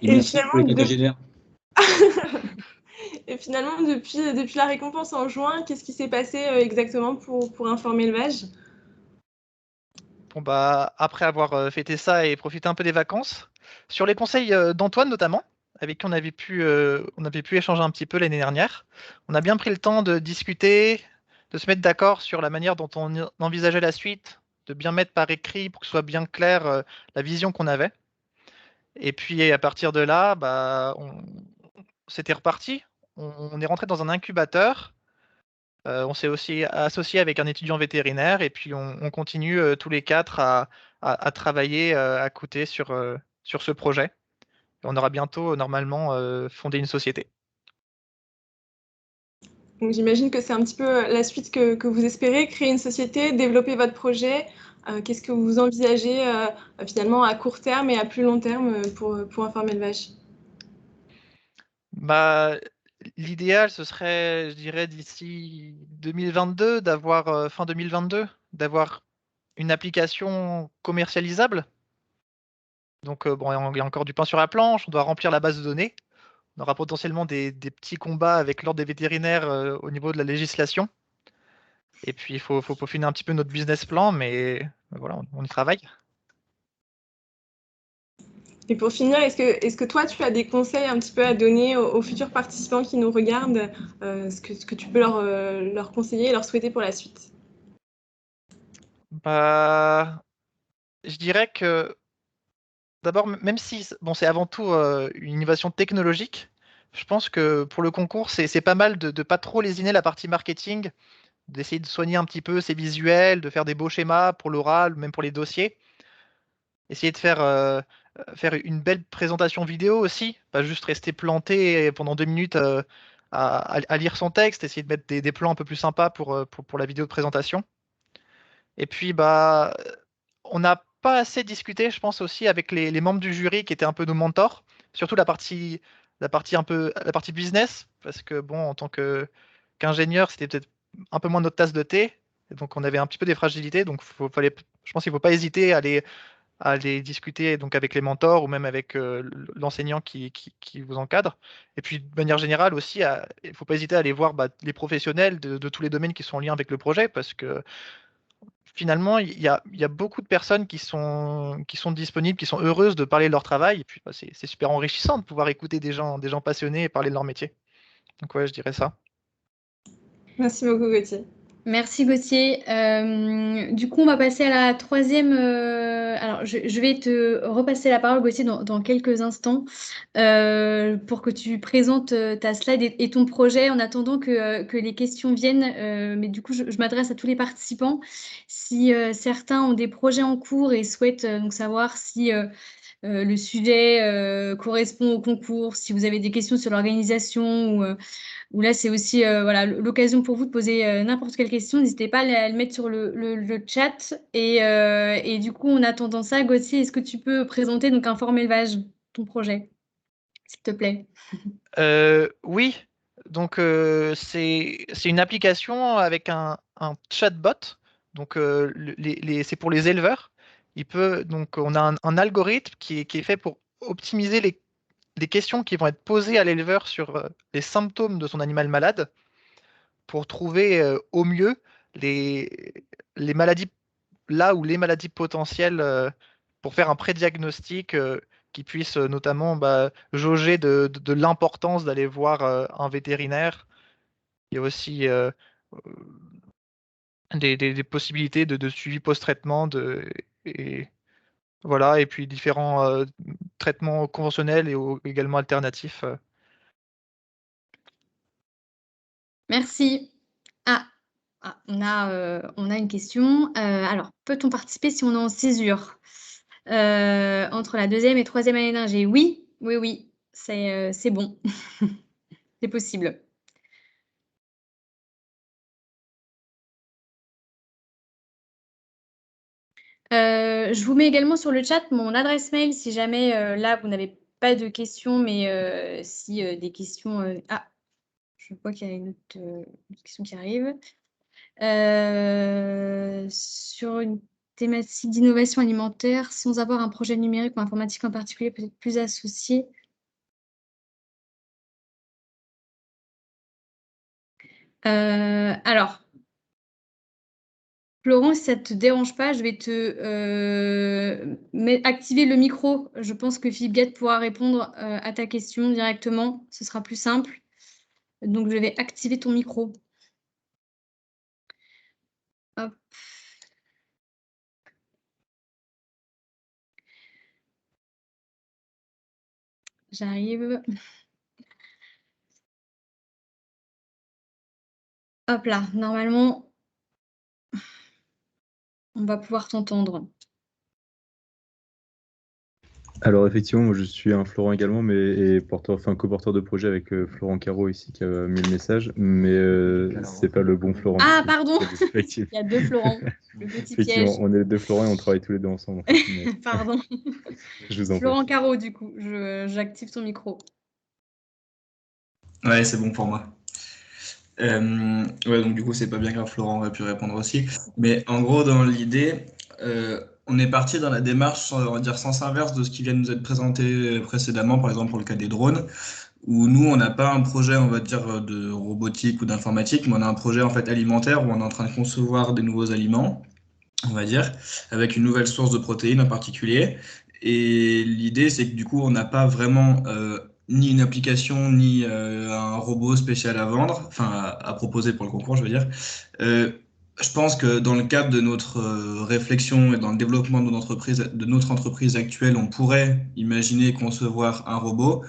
Et merci pour les quinquagénaires. Et finalement, depuis la récompense en juin, qu'est-ce qui s'est passé exactement pour Informer Élevage? Bon, bah, après avoir fêté ça et profité un peu des vacances, sur les conseils d'Antoine notamment, avec qui on avait pu échanger un petit peu l'année dernière, on a bien pris le temps de discuter, de se mettre d'accord sur la manière dont on envisageait la suite, de bien mettre par écrit pour que ce soit bien clair la vision qu'on avait. Et puis à partir de là, bah, c'était reparti. On est rentré dans un incubateur. On s'est aussi associé avec un étudiant vétérinaire et puis on continue tous les quatre à travailler à côté sur ce projet. On aura bientôt normalement fondé une société. Donc j'imagine que c'est un petit peu la suite que vous espérez, créer une société, développer votre projet. Qu'est-ce que vous envisagez finalement à court terme et à plus long terme pour Informer Élevage? Bah, l'idéal, ce serait, je dirais, d'ici 2022, d'avoir fin 2022, d'avoir une application commercialisable. Donc bon, il y a encore du pain sur la planche, on doit remplir la base de données. On aura potentiellement des petits combats avec l'ordre des vétérinaires au niveau de la législation. Et puis, il faut peaufiner un petit peu notre business plan, mais voilà, on y travaille. Et pour finir, est-ce que toi, tu as des conseils un petit peu à donner aux futurs participants qui nous regardent, ce que tu peux leur conseiller et leur souhaiter pour la suite? Bah, je dirais que d'abord, même si bon, c'est avant tout une innovation technologique, je pense que pour le concours, c'est pas mal de pas trop lésiner la partie marketing, d'essayer de soigner un petit peu ses visuels, de faire des beaux schémas pour l'oral, même pour les dossiers. Essayer de faire une belle présentation vidéo aussi, pas juste rester planté pendant 2 minutes à lire son texte, essayer de mettre des plans un peu plus sympas pour la vidéo de présentation. Et puis, bah, on n'a pas assez discuté, je pense aussi, avec les membres du jury qui étaient un peu nos mentors, surtout la partie business, parce que bon, en tant qu'ingénieur, c'était peut-être un peu moins notre tasse de thé, et donc on avait un petit peu des fragilités, donc je pense qu'il ne faut pas hésiter à aller discuter donc avec les mentors ou même avec l'enseignant qui vous encadre. Et puis, de manière générale aussi, il ne faut pas hésiter à aller voir les professionnels de tous les domaines qui sont en lien avec le projet, parce que finalement, il y a beaucoup de personnes qui sont disponibles, qui sont heureuses de parler de leur travail. Et puis, bah, c'est super enrichissant de pouvoir écouter des gens passionnés et parler de leur métier. Donc ouais, je dirais ça. Merci beaucoup, Gauthier. Merci Gauthier. Du coup, on va passer à la troisième. Alors, je vais te repasser la parole, Gauthier, dans quelques instants pour que tu présentes ta slide et ton projet en attendant que les questions viennent. Mais du coup, je m'adresse à tous les participants. Si certains ont des projets en cours et souhaitent donc savoir si le sujet correspond au concours, si vous avez des questions sur l'organisation ou là, c'est aussi voilà, l'occasion pour vous de poser n'importe quelle question. N'hésitez pas à le mettre sur le chat. Et du coup, en attendant ça, Gauthier, est-ce que tu peux présenter donc Informer Élevage, ton projet, s'il te plaît? Oui, donc c'est une application avec un chatbot. Donc c'est pour les éleveurs. Donc on a un algorithme qui est fait pour optimiser les questions qui vont être posées à l'éleveur sur les symptômes de son animal malade pour trouver au mieux les, les maladies là où les maladies potentielles pour faire un prédiagnostic qui puisse notamment jauger de l'importance d'aller voir un vétérinaire. Il y a aussi euh, des possibilités de suivi post-traitement et voilà, et puis différents traitements conventionnels et également alternatifs. Merci. Ah, on a une question. Alors, peut-on participer si on est en césure entre la deuxième et troisième année d'ingé? Oui, oui, oui, c'est bon. C'est possible. Je vous mets également sur le chat mon adresse mail si jamais là vous n'avez pas de questions, mais si des questions. Ah, je vois qu'il y a une autre question qui arrive. Sur une thématique d'innovation alimentaire, sans avoir un projet numérique ou informatique en particulier, peut-être plus associé. Alors, Florent, si ça ne te dérange pas, je vais activer le micro. Je pense que Philippe Guette pourra répondre à ta question directement. Ce sera plus simple. Donc, je vais activer ton micro. Hop. J'arrive. Hop là, normalement, on va pouvoir t'entendre. Alors effectivement, moi je suis un Florent également, mais coporteur de projet avec Florent Caro ici qui a mis le message, mais c'est pas le bon Florent. Ah, pardon. Il y a deux Florent. Le petit effectivement, piège. on est deux Florent et on travaille tous les deux ensemble. En fait, mais... Pardon. Je vous en prie. Florent Caro, du coup, j'active ton micro. Ouais, c'est bon pour moi. Ouais, donc du coup, c'est pas bien grave, Florent aurait pu répondre aussi. Mais en gros, dans l'idée, on est parti dans la démarche, on va dire, sens inverse de ce qui vient de nous être présenté précédemment, par exemple pour le cas des drones, où nous, on n'a pas un projet, on va dire, de robotique ou d'informatique, mais on a un projet en fait alimentaire où on est en train de concevoir des nouveaux aliments, on va dire, avec une nouvelle source de protéines en particulier. Et l'idée, c'est que du coup, on n'a pas vraiment ni une application, ni un robot spécial à vendre, enfin à proposer pour le concours, je veux dire. Je pense que dans le cadre de notre réflexion et dans le développement de notre entreprise actuelle, on pourrait imaginer concevoir un robot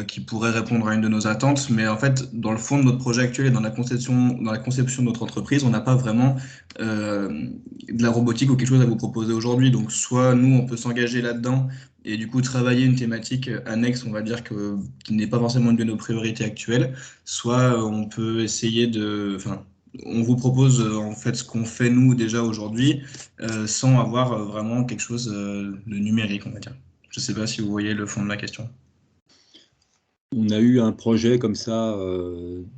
qui pourrait répondre à une de nos attentes. Mais en fait, dans le fond de notre projet actuel et dans la conception de notre entreprise, on n'a pas vraiment de la robotique ou quelque chose à vous proposer aujourd'hui. Donc, soit nous, on peut s'engager là-dedans et du coup travailler une thématique annexe, on va dire, qui n'est pas forcément une de nos priorités actuelles, soit on peut essayer de... Enfin, on vous propose en fait ce qu'on fait nous déjà aujourd'hui sans avoir vraiment quelque chose de numérique, on va dire. Je ne sais pas si vous voyez le fond de ma question. On a eu un projet comme ça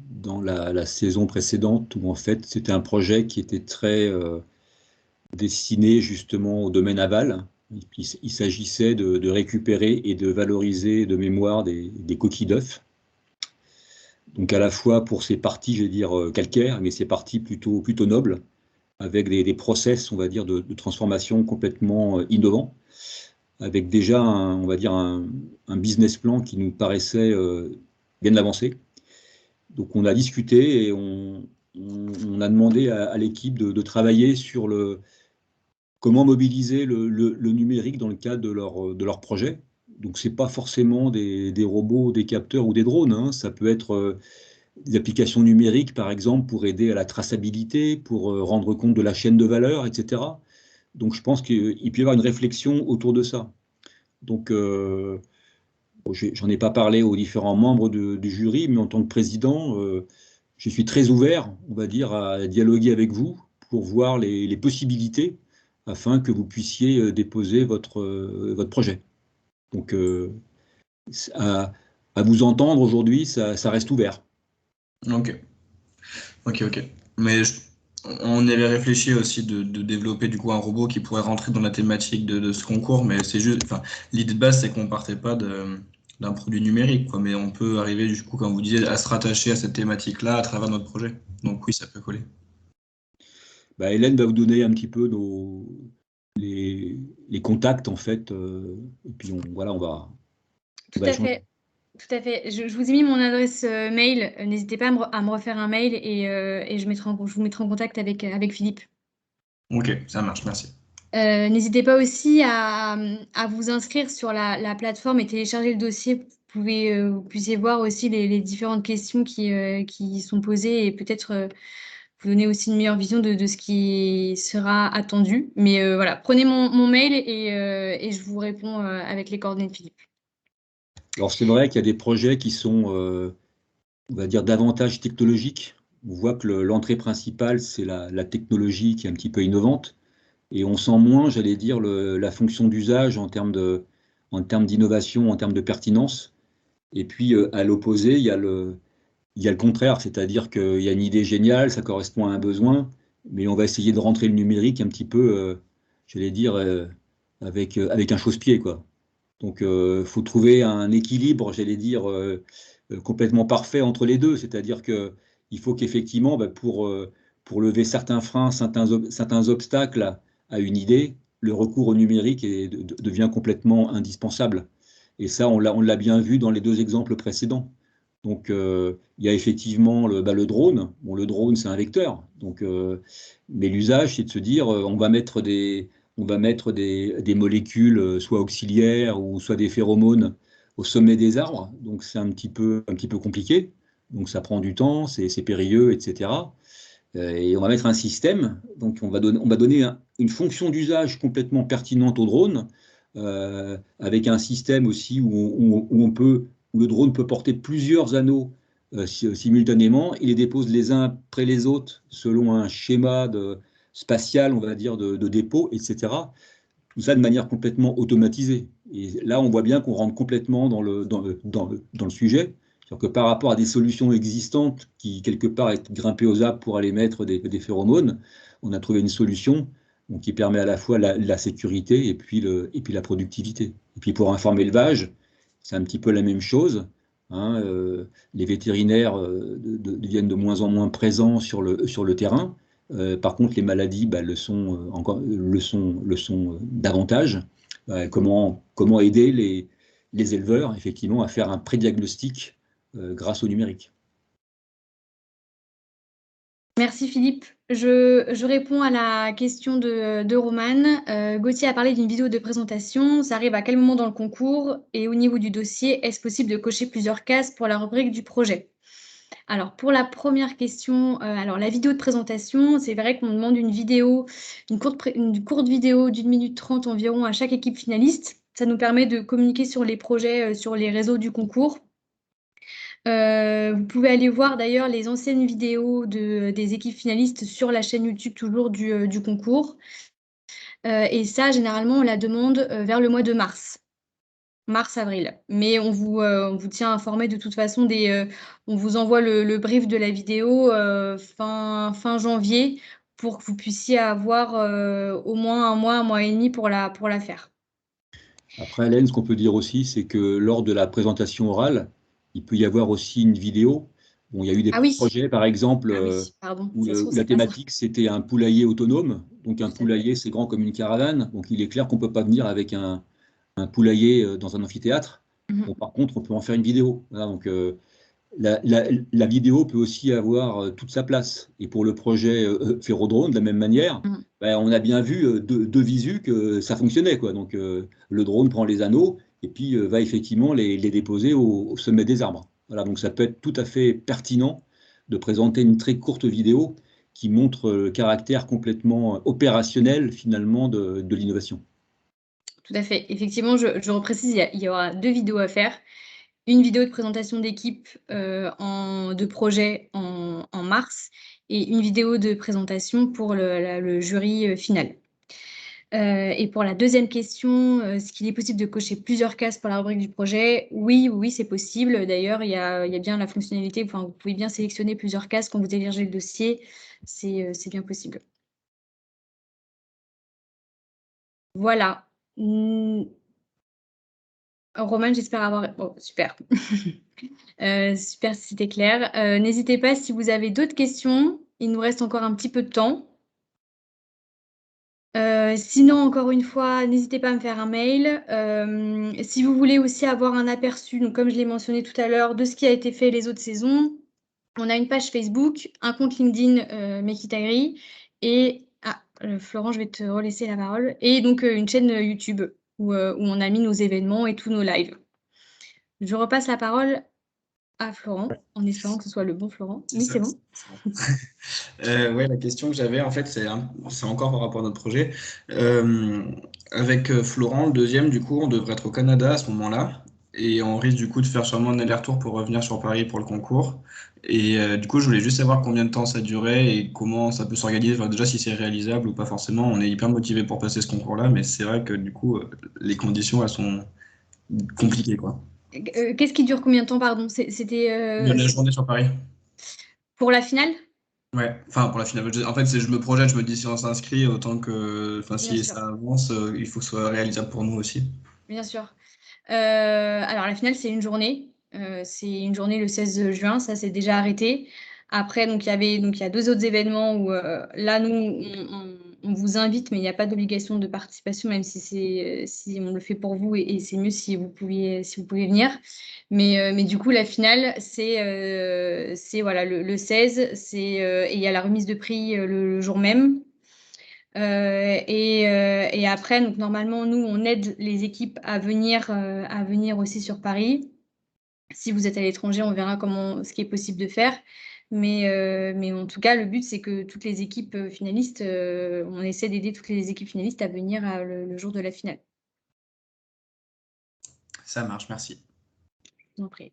dans la saison précédente où en fait c'était un projet qui était très destiné justement au domaine aval. Il s'agissait de récupérer et de valoriser de mémoire des coquilles d'œufs. Donc à la fois pour ces parties, je vais dire, calcaires, mais ces parties plutôt nobles, avec des process, on va dire, de transformation complètement innovants, avec déjà, on va dire, un business plan qui nous paraissait bien avancé. Donc on a discuté et on a demandé à l'équipe de travailler sur comment mobiliser le numérique dans le cadre de leur projet. Donc ce n'est pas forcément des robots, des capteurs ou des drones, hein. Ça peut être des applications numériques, par exemple, pour aider à la traçabilité, pour rendre compte de la chaîne de valeur, etc. Donc je pense qu'il peut y avoir une réflexion autour de ça. Donc j'en ai pas parlé aux différents membres du jury, mais en tant que président, je suis très ouvert, on va dire, à dialoguer avec vous pour voir les possibilités afin que vous puissiez déposer votre projet. Donc, à vous entendre aujourd'hui, ça reste ouvert. Ok. Mais on avait réfléchi aussi de développer du coup un robot qui pourrait rentrer dans la thématique de ce concours, mais c'est juste, enfin, l'idée de base, c'est qu'on partait pas d'un produit numérique, quoi, mais on peut arriver, du coup, comme vous disiez, à se rattacher à cette thématique-là à travers notre projet. Donc oui, ça peut coller. Hélène va vous donner un petit peu les contacts, en fait, et puis on va Tout à fait. Tout à fait. Je vous ai mis mon adresse mail. N'hésitez pas à me refaire un mail et je vous mettrai en contact avec Philippe. Ok, ça marche, merci. N'hésitez pas aussi à vous inscrire sur la plateforme et télécharger le dossier. Vous puissiez voir aussi les différentes questions qui sont posées et peut-être vous donner aussi une meilleure vision de ce qui sera attendu. Mais voilà, prenez mon mail et je vous réponds avec les coordonnées de Philippe. Alors c'est vrai qu'il y a des projets qui sont, on va dire, davantage technologiques. On voit que l'entrée principale, c'est la technologie qui est un petit peu innovante. Et on sent moins, j'allais dire, la fonction d'usage en termes d'innovation, en termes de pertinence. Et puis, à l'opposé, il y a le contraire, c'est-à-dire qu'il y a une idée géniale, ça correspond à un besoin, mais on va essayer de rentrer le numérique un petit peu, j'allais dire, avec un chausse-pied, quoi. Donc, il faut trouver un équilibre, j'allais dire, complètement parfait entre les deux, c'est-à-dire qu'il il faut qu'effectivement, pour lever certains freins, certains obstacles à une idée, le recours au numérique devient complètement indispensable. Et ça, on l'a bien vu dans les 2 exemples précédents. Donc, il y a effectivement le drone. Bon, le drone, c'est un vecteur. Donc, mais l'usage, c'est de se dire, on va mettre des molécules, soit auxiliaires ou soit des phéromones au sommet des arbres. Donc, c'est un petit peu compliqué. Donc, ça prend du temps, c'est périlleux, etc. Et on va mettre un système. Donc, on va donner une fonction d'usage complètement pertinente au drone, avec un système aussi où le drone peut porter plusieurs anneaux simultanément. Il les dépose les uns après les autres selon un schéma spatial, on va dire, de dépôt, etc. Tout ça de manière complètement automatisée. Et là, on voit bien qu'on rentre complètement dans le sujet. C'est-à-dire que par rapport à des solutions existantes qui, quelque part, est grimpées aux arbres pour aller mettre des phéromones, on a trouvé une solution qui permet à la fois la sécurité et puis la productivité. Et puis pour un farm élevage, c'est un petit peu la même chose. Hein, les vétérinaires deviennent de moins en moins présents sur le terrain. Par contre, les maladies le sont davantage. Comment aider les éleveurs, effectivement, à faire un prédiagnostic grâce au numérique. Merci Philippe. Je réponds à la question de Romane. Gauthier a parlé d'une vidéo de présentation. Ça arrive à quel moment dans le concours? Et au niveau du dossier, est-ce possible de cocher plusieurs cases pour la rubrique du projet? Alors, pour la première question, alors la vidéo de présentation, c'est vrai qu'on demande une courte vidéo d'1 minute 30 environ à chaque équipe finaliste. Ça nous permet de communiquer sur les projets, sur les réseaux du concours. Vous pouvez aller voir d'ailleurs les anciennes vidéos des équipes finalistes sur la chaîne YouTube toujours du concours. Et ça, généralement, on la demande vers le mois de mars-avril. Mais on vous tient informé de toute façon on vous envoie le brief de la vidéo fin janvier pour que vous puissiez avoir au moins un mois et demi pour la faire. Après, Hélène, ce qu'on peut dire aussi, c'est que lors de la présentation orale, il peut y avoir aussi une vidéo. Bon, il y a eu des projets, par exemple, où la thématique, c'était un poulailler autonome. Donc, un poulailler, c'est grand comme une caravane. Donc, il est clair qu'on ne peut pas venir avec un poulailler dans un amphithéâtre. Bon, par contre, on peut en faire une vidéo. Voilà, donc, la vidéo peut aussi avoir toute sa place. Et pour le projet Ferrodrone, de la même manière, on a bien vu de visu que ça fonctionnait, quoi. Donc, le drone prend les anneaux et puis va effectivement les déposer au sommet des arbres. Voilà, donc ça peut être tout à fait pertinent de présenter une très courte vidéo qui montre le caractère complètement opérationnel, finalement, de l'innovation. Tout à fait. Effectivement, je reprécise, il y aura 2 vidéos à faire. Une vidéo de présentation d'équipe de projet en mars et une vidéo de présentation pour le jury final. Et pour la deuxième question, est-ce qu'il est possible de cocher plusieurs cases pour la rubrique du projet? Oui, c'est possible. D'ailleurs, il y a bien la fonctionnalité, enfin, vous pouvez bien sélectionner plusieurs cases quand vous téléchargez le dossier. C'est bien possible. Voilà. Romane, j'espère avoir... Oh, super. Super si c'était clair. N'hésitez pas si vous avez d'autres questions. Il nous reste encore un petit peu de temps. Sinon, encore une fois, n'hésitez pas à me faire un mail. Si vous voulez aussi avoir un aperçu, donc comme je l'ai mentionné tout à l'heure, de ce qui a été fait les autres saisons, on a une page Facebook, un compte LinkedIn Mekitagri et Florent, je vais te relaisser la parole, et donc une chaîne YouTube où on a mis nos événements et tous nos lives. Je repasse la parole à Florent, en espérant que ce soit le bon Florent. Oui, c'est bon. Ouais, la question que j'avais, en fait, c'est encore par rapport à notre projet. Avec Florent, le deuxième, du coup, on devrait être au Canada à ce moment-là. Et on risque du coup de faire sûrement un aller-retour pour revenir sur Paris pour le concours. Et du coup, je voulais juste savoir combien de temps ça durait et comment ça peut s'organiser. Enfin, déjà, si c'est réalisable ou pas forcément. On est hyper motivé pour passer ce concours-là, mais c'est vrai que du coup, les conditions, elles sont compliquées, quoi. Qu'est-ce qui dure combien de temps, pardon? C'était la journée sur Paris. Pour la finale? Ouais, enfin pour la finale. En fait, je me projette, je me dis si on s'inscrit, autant que, enfin si ça avance, il faut que ce soit réalisable pour nous aussi. Bien sûr. Alors la finale, c'est une journée. C'est une journée le 16 juin, ça c'est déjà arrêté. Après, donc, il y a 2 autres événements où là, nous, on vous invite, mais il n'y a pas d'obligation de participation, même si on le fait pour vous, et c'est mieux si vous pouvez venir. Mais du coup, la finale, c'est voilà, le 16, et il y a la remise de prix le jour même. Et après, donc, normalement, nous, on aide les équipes à venir aussi sur Paris. Si vous êtes à l'étranger, on verra ce qui est possible de faire. Mais en tout cas, le but, c'est que toutes les équipes finalistes, on essaie d'aider toutes les équipes finalistes à venir le jour de la finale. Ça marche, merci. Je vous en prie.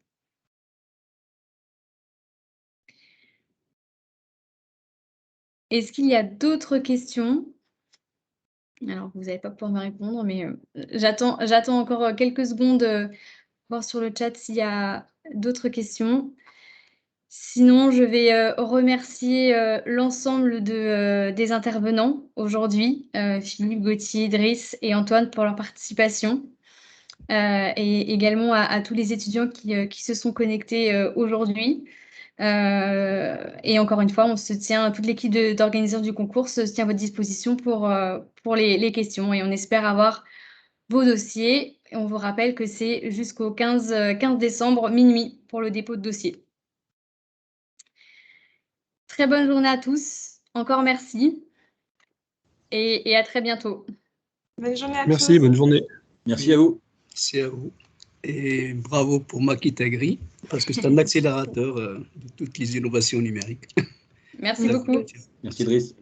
Est-ce qu'il y a d'autres questions? Alors, vous n'allez pas pouvoir me répondre, mais j'attends encore quelques secondes, voir sur le chat s'il y a d'autres questions. Sinon, je vais remercier l'ensemble des intervenants aujourd'hui, Philippe, Gauthier, Driss et Antoine pour leur participation, et également à tous les étudiants qui se sont connectés aujourd'hui. Et encore une fois, toute l'équipe d'organisateurs du concours se tient à votre disposition pour les questions, et on espère avoir vos dossiers. Et on vous rappelle que c'est jusqu'au 15 décembre minuit pour le dépôt de dossier. Très bonne journée à tous. Encore merci. Et à très bientôt. Bonne journée à tous. Merci, bonne journée. Merci à vous. Merci à vous. Et bravo pour Makitagri, parce que c'est un accélérateur de toutes les innovations numériques. Merci beaucoup. Merci Driss.